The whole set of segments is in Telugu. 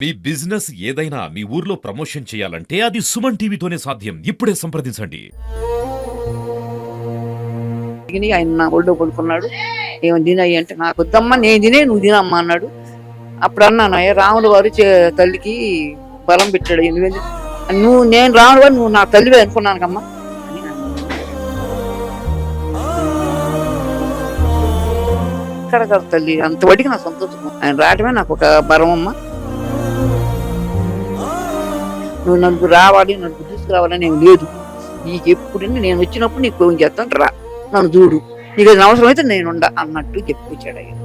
మీ బిజినెస్ ఏదైనా మీ ఊర్లో ప్రమోషన్ చేయాలంటే అది సుమన్ టీవీతోనే సాధ్యం. ఇప్పుడే సంప్రదించండి. ఆయన నా ఒళ్ళో పడుకున్నాడు. ఏమో తినయ్యి అంటే నాకు వద్దమ్మా, నేను తినే నువ్వు తినమ్మా అన్నాడు. అప్పుడు అన్నాను, అయ్యా రాముడు వారు తల్లికి బలం పెట్టాడు. నువ్వు నేను రాముడు వారు నువ్వు నా తల్లివే అనుకున్నాను కమ్మా అని ఇక్కడ కదా తల్లి అంత వడికి నా సంతోషం. ఆయన రావటమే నాకు ఒక బలం అమ్మ. నువ్వు నలుగురు రావాలి, నలుగురు తీసుకురావాలని ఏం లేదు. నీకు ఎప్పుడు నేను వచ్చినప్పుడు నీకు ఫోన్ చేస్తాను, రా నన్ను చూడు, నీకు అది అవసరం అయితే నేను ఉండ అన్నట్టు చెప్పుకొచ్చాడు ఆయన.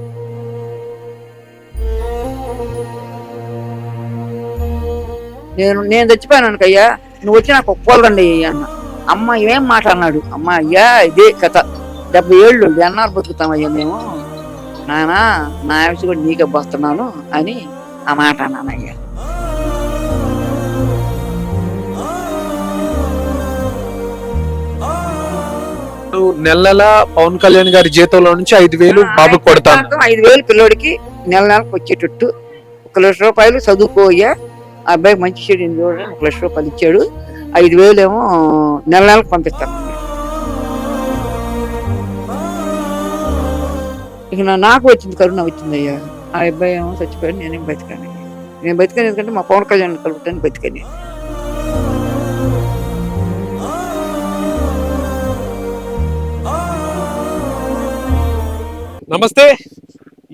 నేను చచ్చిపోయాను అనుకయ్యా, నువ్వు వచ్చి నాకు ఒప్పుకోలండి అన్న. అమ్మ ఏం మాట అన్నాడు. అమ్మ అయ్యా ఇదే కథ, 70 ఏళ్ళు ఎన్నాళ్ళు బతుకుతామయ్యా మేము, నానా నా ఆవిష కూడా నీకే పోస్తున్నాను అని ఆ మాట అన్నానయ్యా. నెల పవన్ కళ్యాణ్ గారి జీతంలో నుంచి 5,000 బాబు కొడతాను. 5,000 పిల్లోడికి నెలకు వచ్చేటట్టు 1,00,000 చదువుకోయ్యా, ఆ అబ్బాయి మంచి చెడు 1,00,000 ఇచ్చాడు. 5,000 ఏమో నెలకు పంపిస్తాను. ఇక నాకు వచ్చింది, కరుణ వచ్చింది అయ్యా. ఆ అబ్బాయి ఏమో చచ్చిపోయాడు, నేనేం బతికాను. నేను బతికాను ఎందుకంటే మా పవన్ కళ్యాణ్ కలుపుతాను బతికాను. నమస్తే,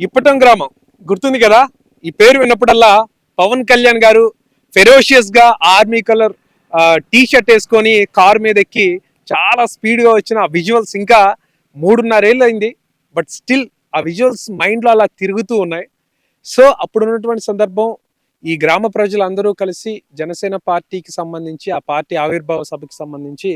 ఇప్పటం గ్రామం గుర్తుంది కదా. ఈ పేరు విన్నప్పుడల్లా పవన్ కళ్యాణ్ గారు ఫెరోషియస్ గా ఆర్మీ కలర్ టీ షర్ట్ వేసుకొని కార్ మీద ఎక్కి చాలా స్పీడ్ గా వచ్చిన ఆ విజువల్స్ ఇంకా 3.5 ఏళ్ళు అయింది. బట్ స్టిల్ ఆ విజువల్స్ మైండ్ లో అలా తిరుగుతూ ఉన్నాయి. సో అప్పుడు ఉన్నటువంటి సందర్భం, ఈ గ్రామ ప్రజలందరూ కలిసి జనసేన పార్టీకి సంబంధించి ఆ పార్టీ ఆవిర్భావ సభకి సంబంధించి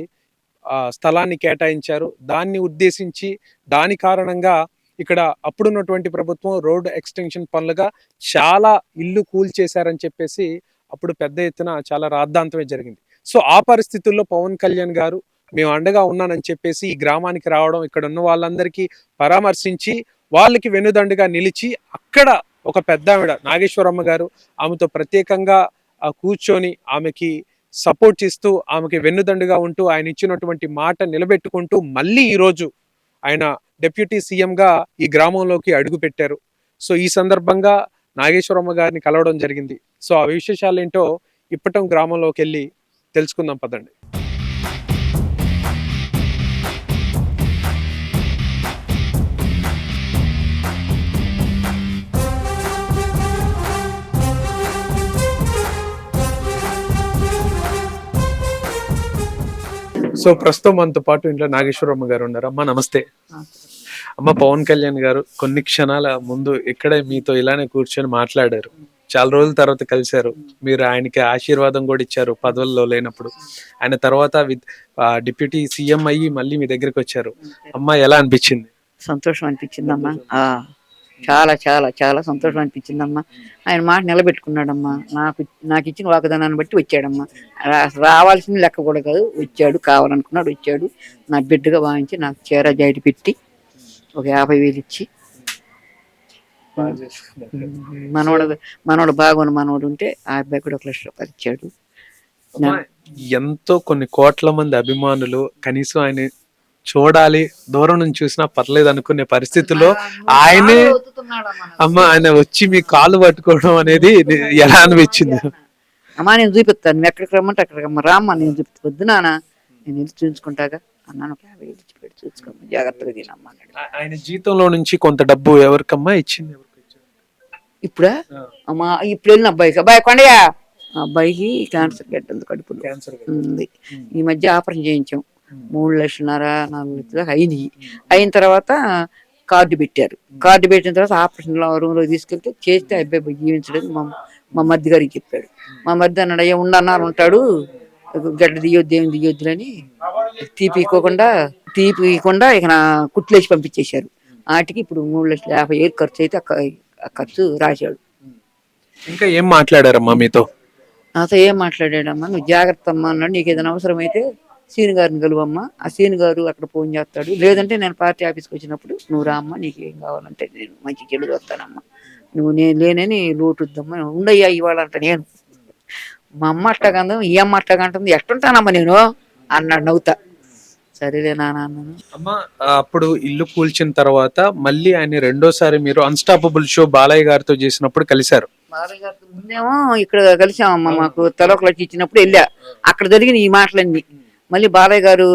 స్థలాన్ని కేటాయించారు. దాన్ని ఉద్దేశించి దాని కారణంగా ఇక్కడ అప్పుడున్నటువంటి ప్రభుత్వం రోడ్ ఎక్స్టెన్షన్ పనులుగా చాలా ఇల్లు కూల్చేశారని చెప్పేసి అప్పుడు పెద్ద ఎత్తున చాలా రాద్ధాంతమే జరిగింది. సో ఆ పరిస్థితుల్లో పవన్ కళ్యాణ్ గారు మేము అండగా ఉన్నానని చెప్పేసి ఈ గ్రామానికి రావడం, ఇక్కడ ఉన్న వాళ్ళందరికీ పరామర్శించి వాళ్ళకి వెనుదండుగా నిలిచి అక్కడ ఒక పెద్ద ఆవిడ నాగేశ్వరమ్మ గారు ఆమెతో ప్రత్యేకంగా కూర్చొని ఆమెకి సపోర్ట్ చేస్తూ ఆమెకి వెన్నుదండుగా ఉంటూ ఆయన ఇచ్చినటువంటి మాట నిలబెట్టుకుంటూ మళ్ళీ ఈరోజు ఆయన డిప్యూటీ సీఎంగా ఈ గ్రామంలోకి అడుగు పెట్టారు. సో ఈ సందర్భంగా నాగేశ్వరమ్మ గారిని కలవడం జరిగింది. సో ఆ విశేషాలు ఏంటో ఇప్పటం గ్రామంలోకి వెళ్ళి తెలుసుకుందాం పదండి. సో ప్రస్తుతం మనతో పాటు ఇంట్లో నాగేశ్వరమ్మ గారు ఉన్నారు. అమ్మ నమస్తే. అమ్మ, పవన్ కళ్యాణ్ గారు కొన్ని క్షణాల ముందు ఇక్కడే మీతో ఇలానే కూర్చొని మాట్లాడారు. చాలా రోజుల తర్వాత కలిశారు. మీరు ఆయనకి ఆశీర్వాదం కూడా ఇచ్చారు పదవుల్లో లేనప్పుడు. ఆయన తర్వాత డిప్యూటీ సీఎం అయ్యి మళ్ళీ మీ దగ్గరికి వచ్చారు. అమ్మ ఎలా అనిపించింది? సంతోషం అనిపించిందమ్మా. చాలా చాలా చాలా సంతోషం అనిపించిందమ్మా. ఆయన మాట నిలబెట్టుకున్నాడమ్మా. నాకు ఇచ్చిన వాగ్దానాన్ని బట్టి వచ్చాడమ్మా. రావాల్సింది లెక్క కూడా కాదు, వచ్చాడు, కావాలనుకున్నాడు వచ్చాడు. నా బిడ్డగా భావించి నాకు చీర జాయిట్ పెట్టి ఒక 50,000 ఇచ్చి, మనోడు బాగున్న మనోడు ఉంటే ఆ అబ్బాయి కూడా 1,00,000 ఇచ్చాడు. ఎంతో కొన్ని కోట్ల మంది అభిమానులు కనీసం ఆయన చూడాలి, దూరం నుంచి చూసినా పర్లేదు అనుకునే పరిస్థితుల్లో ఆయనే ఆయన వచ్చి మీ కాలు పట్టుకోవడం అనేది ఎలా అనిపించింది? అమ్మా నేను చూపిస్తాను, నువ్వు ఎక్కడికి రమ్మంటే అక్కడికి అమ్మ రామ్మా, నేను చూపిస్తా. వద్దు నాన్న, నేను వెళ్ళి చూసుకుంటాగా అన్నాను. 50,000 ఇచ్చి పెట్టి చూసుకోమ్మా, జాగ్రత్తగా తినమ్మా. ఆయన జీతంలో నుంచి కొంత డబ్బు ఎవరికమ్మా ఇచ్చింది? ఇప్పుడా అమ్మా, ఇప్పుడు వెళ్ళిన అబ్బాయి కొండయా, అబ్బాయికి క్యాన్సర్ గడ్డ కడుపులో ఉంది. ఈ మధ్య ఆపరేషన్ చేయించాం. 3,50,000 4,00,000 అయినాయి. అయిన తర్వాత కార్డు పెట్టారు. కార్డు పెట్టిన తర్వాత ఆపరేషన్ రూమ్ లో తీసుకెళ్తే చేస్తే అబ్బాయి జీవించలేదు. మా మధ్య గారికి చెప్పాడు. మా మధ్య అన్నాడు, అయ్యా ఉండన్నారు ఉంటాడు, గడ్డ దియొద్దు ఏమి దియొద్దులని తీపికుండా ఇక నా కుట్లేసి పంపించేశారు. వాటికి ఇప్పుడు 3,50,000 ఖర్చు అయితే ఆ ఖర్చు రాశాడు. ఇంకా ఏం మాట్లాడారమ్మా మీతో? నాతో ఏం మాట్లాడాడమ్మా, నువ్వు జాగ్రత్త అమ్మా అన్నాడు. నీకు ఏదైనా అవసరం అయితే సీని గారిని కలువమ్మా, ఆ సీని గారు అక్కడ ఫోన్ చేస్తాడు. లేదంటే నేను పార్టీ ఆఫీస్కి వచ్చినప్పుడు నువ్వు రామ్మా, నీకు ఏం కావాలంటే నేను మంచి చెడు వస్తానమ్మా నువ్వు నేను లేనని లోటుద్దమ్మా ఉండయ్యా ఇవాళ అంట. నేను మా అమ్మ అట్టగందం ఈ అమ్మ అట్టగంటుంది ఎట్టుంటానమ్మా నేను అన్నాడు నవ్వుతా. సరేలే నాన్న అన్నాను. అమ్మ అప్పుడు ఇల్లు కూల్చిన తర్వాత మళ్ళీ ఆయన రెండోసారి మీరు అన్స్టాపబుల్ షో బాలయ్య గారితో చేసినప్పుడు కలిశారు. బాలయ్య గారితో ముందేమో ఇక్కడ కలిసామమ్మా, మాకు తలొకలకి ఇచ్చినప్పుడు వెళ్ళా, అక్కడ జరిగిన ఈ మాటలన్నీ. మళ్ళీ బాలయ్య గారు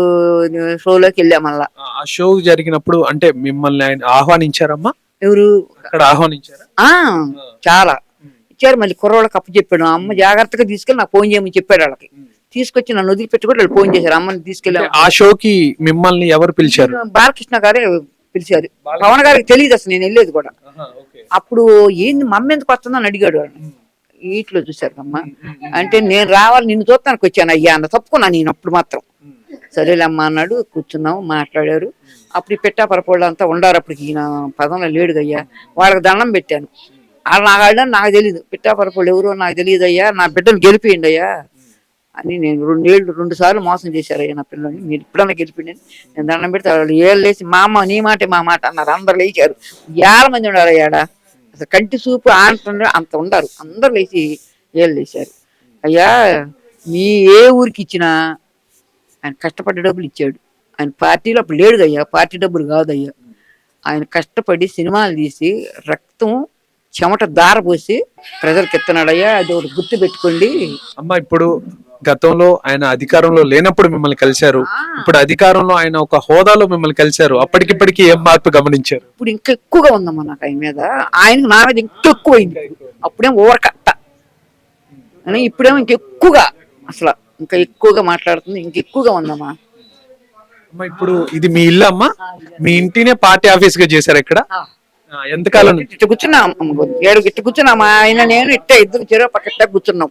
షోలోకి వెళ్ళా మళ్ళా. ఆ షో జరిగినప్పుడు అంటే మిమ్మల్ని ఆయన ఆహ్వానించారమ్మా? ఎవరు అక్కడ ఆహ్వానించారా? చాలా ఇచ్చారు. మళ్ళీ కుర్రోళ్ళకి అప్పు చెప్పాడు, అమ్మ జాగ్రత్తగా తీసుకెళ్ళి నాకు ఫోన్ చేయమని చెప్పాడు. వాళ్ళకి తీసుకొచ్చి నన్ను వదిలిపెట్టి కూడా వాళ్ళు ఫోన్ చేశారు, అమ్మని తీసుకెళ్ళి. ఆ షోకి మిమ్మల్ని ఎవరు పిలిచారు? బాలకృష్ణ గారే పిలిచారు. పవన్ గారికి తెలియదు అసలు నేను వెళ్ళేది కూడా. అప్పుడు ఏంది మా అమ్మ ఎందుకు వస్తుందని అడిగాడు. వీటిలో చూశారు అమ్మ అంటే నేను రావాలి నిన్ను చూస్తానికి వచ్చాను అయ్యా అన్న, తప్పుకున్నా నేను అప్పుడు మాత్రం. సరేలేమ్మా అన్నాడు, కూర్చున్నాము, మాట్లాడారు. అప్పుడు ఈ పెట్టాపరపోళ్ళు అంతా ఉండారు. అప్పటికి ఈయన పదంలో లేడుగా అయ్యా, వాళ్ళకి దండం పెట్టాను. వాళ్ళు నాకు ఆడని నాకు తెలియదు, పెట్టాపరపోళ్ళు ఎవరో నాకు తెలియదు అయ్యా, నా బిడ్డను గెలిపియండి అయ్యా అని. నేను 2 సార్లు మోసం చేశారయ్యా నా పిల్లల్ని, మీరు ఇప్పుడన్నా గెలిపిండి నేను దండం పెడితే వాళ్ళు ఏళ్ళు లేచి మా అమ్మ నీ మాటే మా మాట అన్నారు. అందరు లేచారు, 50 మంది ఉన్నారు అయ్యాడా, అసలు కంటి చూపు అంత ఉండారు. అందరు లేచి ఏళ్ళు లేచారు. అయ్యా మీ ఏ ఊరికి ఇచ్చినా ఆయన కష్టపడ్డ డబ్బులు ఇచ్చాడు. ఆయన పార్టీలో అప్పుడు లేడు అయ్యా, పార్టీ డబ్బులు కాదయ్యా. ఆయన కష్టపడి సినిమాలు తీసి రక్తం చెమట దారపోసి ప్రజలకు ఎత్తనాడయ్యా, అది ఒకటి గుర్తు పెట్టుకోండి. అమ్మ ఇప్పుడు గతంలో ఆయన అధికారంలో లేనప్పుడు మిమ్మల్ని కలిశారు, ఇప్పుడు అధికారంలో ఆయన ఒక హోదాలో మిమ్మల్ని కలిశారు, అప్పటికిప్పటికి ఏం మార్పు గమనించారు? ఇప్పుడు ఇంకా ఎక్కువగా ఉందమ్మా నాకు ఆయన మీద, ఆయనకు నా మీద ఇంకా ఎక్కువైంది. అప్పుడేం ఓవర్ కట్ట అని, ఇప్పుడేమో ఇంకెక్కువగా అసలు ఇంకా ఎక్కువగా మాట్లాడుతుంది, ఇంకెక్కువగా ఉందమ్మా. అమ్మ ఇప్పుడు ఇది మీ ఇల్లు అమ్మా? మీ ఇంటినే పార్టీ ఆఫీస్ గా చేశారు ఇక్కడ? ఎంతకాలం? ఇట్ట కూర్చున్నాం 7 గిట్ట కూర్చున్నాం, ఆయన నేను ఇట్ట ఇద్దరు చెరువు పక్కట కూర్చున్నాం.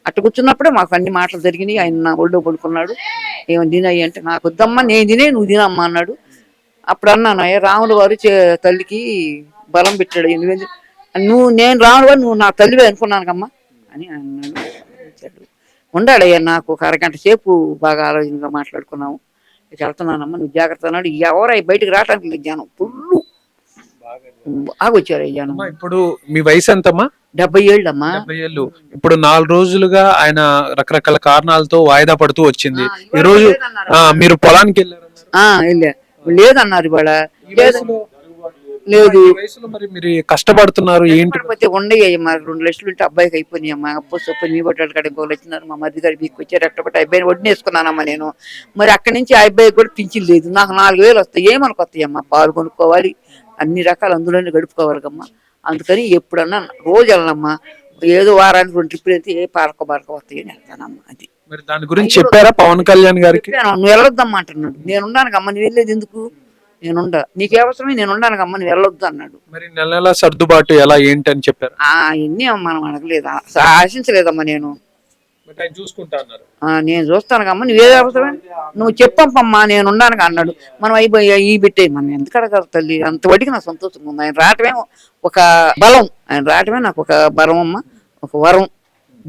అట్ట కూర్చున్నప్పుడే మాకు అన్ని మాటలు జరిగినాయి. ఆయన నా ఒళ్ళో పడుకున్నాడు, ఏమని తినయ్యి అంటే నాకు వద్దమ్మా నేను తినే నువ్వు తినమ్మా అన్నాడు. అప్పుడు అన్నాను, అయ్యా రాములు వారు తల్లికి బలం పెట్టాడు, నేను రాములు వారు నువ్వు నా తల్లివే అనుకున్నానమ్మా అని అన్నాడు. ఉండాడయ్యా నాకు ఒక అరగంట సేపు బాగా ఆలోచనగా మాట్లాడుకున్నాము. వెళ్తున్నానమ్మా నువ్వు జాగ్రత్త అన్నాడు. ఎవరై బయటకు రావడానికి లేదు, జనం ఫుల్లు బాగా వచ్చారు జనం. ఇప్పుడు మీ వయసు ఎంతమ్మా? 70 ఏళ్ళమ్మా. 70 ఏళ్ళు. ఇప్పుడు 4 రోజులుగా ఆయన రకరకాల కారణాలతో వాయిదా పడుతూ వచ్చింది. ఈ రోజు మీరు పొలానికి వెళ్ళా, లేదన్నారు ఇవాళ. లేదు మరి మీరు కష్టపడుతున్నారు ఏంటి? ఉండయ్యా మరి 2 లక్షలు ఉంటే అబ్బాయికి అయిపోయినాయి అమ్మా. అప్పు సొప్పు మీ పట్టాడు కాడ 2 లక్షలు మా మరిది గారు మీకు వచ్చారు. ఎట్టబట్టి అబ్బాయిని వడ్డేసుకున్నానమ్మా నేను. మరి అక్కడి నుంచి ఆ అబ్బాయికి కూడా పింఛన్ లేదు. నాకు 4,000 వస్తాయి, ఏమనుకు వస్తాయమ్మా? పాలు కొనుక్కోవాలి, అన్ని రకాలు అందులోనే గడుపుకోవాలికమ్మా. అందుకని ఎప్పుడన్నా రోజు వెళ్ళనమ్మా, ఏదో వారానికి 2 ట్రిప్పులు అయితే ఏ పార్క వస్తాయి అని వెళ్తానమ్మా. అది మరి దాని గురించి చెప్పారా పవన్ కళ్యాణ్ గారికి? నువ్వు వెళ్ళొద్దమ్మా అంటున్నాడు. నేను ఉన్నానుకమ్మా, నువ్వు వెళ్ళేది ఎందుకు? నేనుండా, నీకు అవసరమే, నేను ఉన్నానుకమ్మా, నువ్వు వెళ్ళొద్దు అన్నాడు. మరి నెల సర్దుబాటు ఎలా ఏంటి అని చెప్పారు? ఇన్ని మనం అడగలేదు, ఆశించలేదమ్మా. నేను నేను చూస్తానుకమ్మా, నువ్వేది అవసరమే నువ్వు చెప్పమ్మా, నేను ఉన్నాను అన్నాడు. మనం అయిపోయా ఈ పెట్టేయి, మనం ఎందుకు అడగాలి తల్లి? అంత వడ్డీకి నాకు సంతోషంగా ఉంది. ఆయన రావటమే ఒక బలం, ఆయన రావటమే నాకు ఒక బలం అమ్మా, ఒక వరం,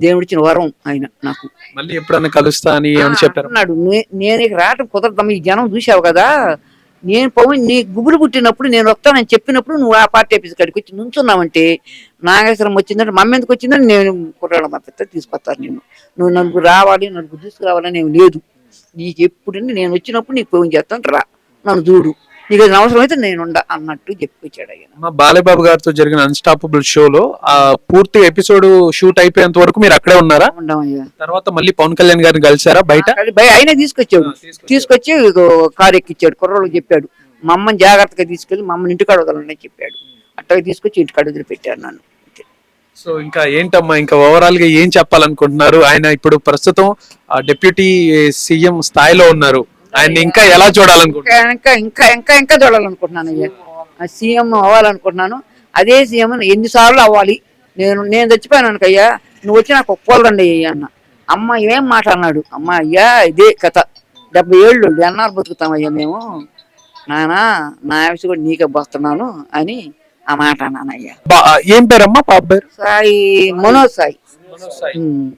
దేవుడిచ్చిన వరం ఆయన నాకు. మళ్ళీ ఎప్పుడన్నా కలుస్తా అని చెప్పారు అన్నాడు. నేను ఇక రావటం కుదరదమ్మా, ఈ జనం చూసావు కదా, నేను పవన్ నీ గుబులు పుట్టినప్పుడు నేను వస్తానని చెప్పినప్పుడు నువ్వు ఆ పార్టీ ఆఫీస్ కాడికి వచ్చి నుంచున్నావంటే నాగేశ్వరం వచ్చిందంటే మమ్మ ఎందుకు వచ్చిందని నేను కుర్రాళ్ళ మా పెద్ద తీసుకొస్తాను. నువ్వు నలుగురు రావాలి, నలుగురు తీసుకురావాలని ఏమి లేదు. నీకు ఎప్పుడు నేను వచ్చినప్పుడు నీకు ఫోన్ చేస్తాను, రా నన్ను చూడు, నీకు అది అవసరం అయితే నేను అన్నట్టు చెప్పుకొచ్చాడు ఆయన. బాలయ్యబాబు గారితో జరిగిన అన్స్టాపబుల్ షోలో ఆ పూర్తి ఎపిసోడ్ షూట్ అయిపోయేంత వరకు మీరు అక్కడే ఉన్నారా? ఉండమయ్యా. తర్వాత మళ్ళీ పవన్ కళ్యాణ్ గారిని కలిసారా బయట? ఆయనే తీసుకొచ్చాడు, తీసుకొచ్చి కారు ఎక్కిచ్చాడు, కుర్రోళ్ళకి చెప్పాడు, మా అమ్మని జాగ్రత్తగా తీసుకెళ్ళి మా అమ్మని ఇంటికాడ వదలండి చెప్పాడు. అట్టగా తీసుకొచ్చి ఇంటికాడ వదిలిపెట్టారు నన్ను. సో ఇంకా ఏంటమ్మా, ఇంకా ఓవరాల్ గా ఏం చెప్పాలనుకుంటున్నారు? ఆయన ఇప్పుడు ప్రస్తుతం డిప్యూటీ సీఎం స్థాయిలో ఉన్నారు, ఆయన ఇంకా ఎలా చూడాలనుకుంటున్నారు? ఇంకా చూడాలనుకుంటున్నాను అయ్యా. సీఎం అవ్వాలనుకుంటున్నాను. అదే సీఎం ఎన్నిసార్లు అవ్వాలి. నేను చచ్చిపోయాను అనుకయ్యా, నువ్వు వచ్చి నాకు ఒప్పుకోదండి అయ్యా అన్న. అమ్మ ఏం మాట అన్నాడు. అమ్మ అయ్యా ఇదే కథ, 70 ఏళ్ళు ఎన్నాళ్ళు బతుకుతామయ్యా మేము, నానా నా ఆఫీస్ కూడా నీకే పోస్తున్నాను అని ఆ మాట అన్నానయ్యా. ఏం పేరమ్మా పాప పేరు? సాయి, మనోజ్ సాయి.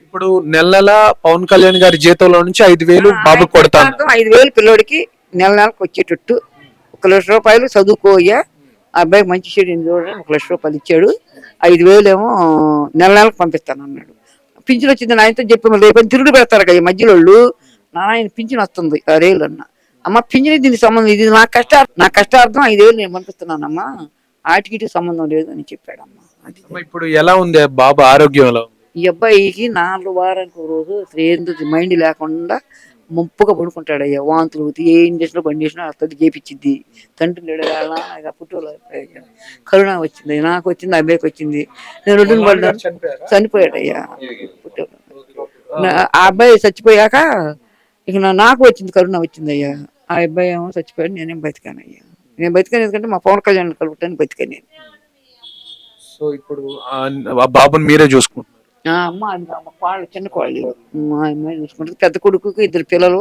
ఇప్పుడు నెల పవన్ కళ్యాణ్ గారి జీతంలో నుంచి 5,000 బాబు కొడతాను. 5,000 పిల్లోడికి నెలకు వచ్చేటట్టు 1 లక్ష రూపాయలు చదువుకోయ్యా, ఆ అబ్బాయికి మంచి చెడు చూడండి 1,00,000 ఇచ్చాడు. 5,000 ఏమో నెలకు పంపిస్తాను అన్నాడు. పింఛన్ వచ్చింది ఆయనతో చెప్పి రేపు తిరుగుడు పెడతారు కదా ఈ మధ్యలో వాళ్ళు. నాయన పింఛన్ వస్తుంది 6,000 అన్న. అమ్మ పింఛన్ దీనికి సంబంధం, ఇది నా కష్టార్థం 5,000 నేను పంపిస్తున్నానమ్మా, ఆటికి సంబంధం లేదు అని చెప్పాడమ్మా. అది ఇప్పుడు ఎలా ఉంది బాబు ఆరోగ్యం ఎలా ఉంది? ఈ అబ్బాయికి 4 వారానికి ఒక రోజు ఏందో మైండ్ లేకుండా ముప్పుగా పడుకుంటాడయ్యా. వాంతులు అవుతాయి, ఏ ఇంజక్షన్ బండి చేసినా అతను చేపించింది. తండ్రి లేడు పుట్టులో కరోనా వచ్చింది, నాకు వచ్చింది, అబ్బాయికి వచ్చింది. నేను రొడ్డును పడ్డాను, చనిపోయాడయ్యా పుట్టలో. ఆ అబ్బాయి చచ్చిపోయాక ఇక నాకు వచ్చింది, కరోనా వచ్చిందయ్యా. ఆ అబ్బాయి ఏమో చచ్చిపోయాడు, నేనేం బతికానయ్యా. నేను బతికాను ఎందుకంటే మా పవన్ కళ్యాణ్ కలుగుతాను బతికాను నేను. సో ఇప్పుడు ఆ బాబుని మీరే చూసుకుంటున్నారు? అమ్మ వాళ్ళు చిన్న కోళ్ళు మా అమ్మాయి చూసుకుంటుంది. పెద్ద కొడుకుకి 2 పిల్లలు,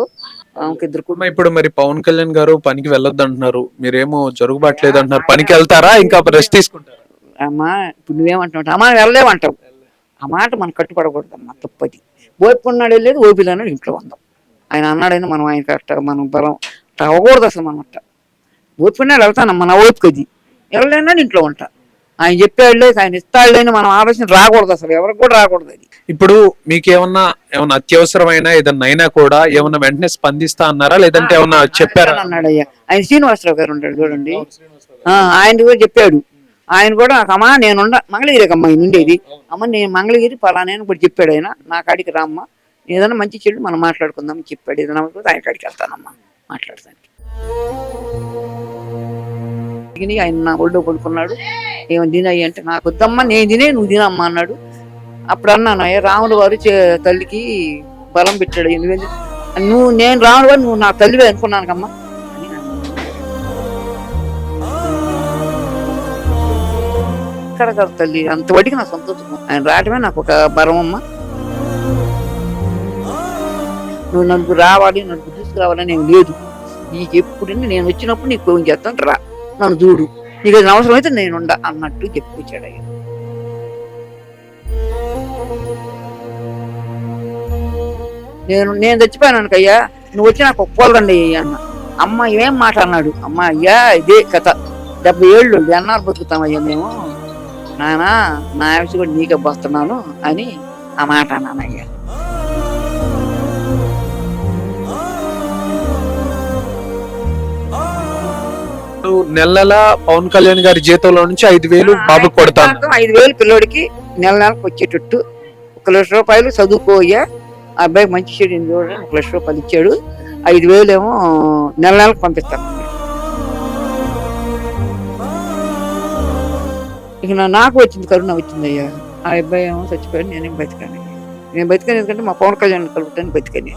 ఆమెకి 2 కొడుకు. ఇప్పుడు మరి పవన్ కళ్యాణ్ గారు పనికి వెళ్ళొద్దు అంటున్నారు, మీరేమో జరుగుబాట్లేదు అంటున్నారు. పనికి వెళ్తారా ఇంకా రెస్ట్ తీసుకుంటారా? అమ్మా ఇప్పుడు నువ్వేమంటావు? అమ్మా వెళ్ళలేమంటావు. ఆ మాట మనం కట్టుపడకూడదమ్మా, తప్పది. ఓపుకున్నాడు వెళ్ళేది, ఓపిలన్నాడు ఇంట్లో ఉందాం. ఆయన అన్నాడైనా మనం ఆయన కరెక్ట్ మనం బలం అవ్వకూడదు అసలు. మనం అట్ట ఓపుకున్నాడు వెళ్తానమ్మా, నా ఓపికది. వెళ్ళలేనా ఇంట్లో ఉంటా. ఆయన చెప్పాడులే, ఆయన ఇస్తాడులేని మనం ఆలోచన రాకూడదు అసలు, ఎవరికి కూడా రాకూడదు అది. ఇప్పుడు మీకు ఏమన్నా అత్యవసరమైన ఏదన్నా అయినా కూడా ఏమన్నా వెంటనే స్పందిస్తా అన్నారా, లేదంటే ఏమన్నా చెప్పారా? అన్నాడయ్యా ఆయన శ్రీనివాసరావు గారు ఉంటాడు చూడండి, ఆయన కూడా చెప్పాడు. ఆయన కూడా అమ్మా నేను మంగళగిరికి అమ్మ ఆయన ఉండేది. అమ్మ నేను మంగళగిరి పలానా కూడా చెప్పాడు ఆయన. నా కాడికి రామ్మా, ఏదైనా మంచి చెడు మనం మాట్లాడుకుందామని చెప్పాడు. ఏదైనా ఆయన కాడికి వెళ్తానమ్మా మాట్లాడతాను. ఆయన నా ఒళ్ళో పడుకున్నాడు. ఏమో తినయ్య అంటే నాకు వద్దమ్మా, నేను తినే నువ్వు తినమ్మా అన్నాడు. అప్పుడు అన్నాను, అయ్యా రాముడు వారు తల్లికి బలం పెట్టాడు, నేను రాముడు వారు నువ్వు నా తల్లివే అనుకున్నాను కమ్మా. ఇక్కడ కదా తల్లి అంతవరకు నా సంతోషం. ఆయన రావటమే నాకు ఒక బలం అమ్మ. నువ్వు నన్ను రావాలి, నన్ను తీసుకురావాలని ఏం లేదు. నీకు ఎప్పుడు నేను వచ్చినప్పుడు నీకు ఫోన్ చేస్తాను, రా నన్ను చూడు, నీకు అది అవసరం అయితే నేను అన్నట్టు చెప్పుకొచ్చాడు అయ్యా. నేను చచ్చిపోయాను అనుకయ్యా, నువ్వు వచ్చి నాకు ఒప్పుకోదండి అన్న. అమ్మ ఏం మాట అన్నాడు. అమ్మ అయ్యా ఇదే కథ, 70 ఏళ్ళు ఎన్నాళ్ళు బతుకుతామయ్యా మేము, నానా నా ఆవిష కూడా నీకే పోస్తున్నాను అని ఆ మాట అన్నానయ్యా. నెల పవన్ కళ్యాణ్ గారి జీతంలో నుంచి 5,000 బాబు కొడతాను. 5,000 పిల్లోడికి నెలకు వచ్చేటట్టు 1,00,000 చదువుకోయ్యా. ఆ అబ్బాయికి మంచి చెడు చూడండి 1,00,000 ఇచ్చాడు. 5,000 ఏమో నెలకు పంపిస్తాను. ఇక నాకు వచ్చింది, కరోనా వచ్చిందయ్యా. ఆ అబ్బాయి ఏమో చచ్చిపోయాడు, నేనేం బతికాను. నేను బతికాను ఎందుకంటే మా పవన్ కళ్యాణ్ కలుగుతాను బతికాను.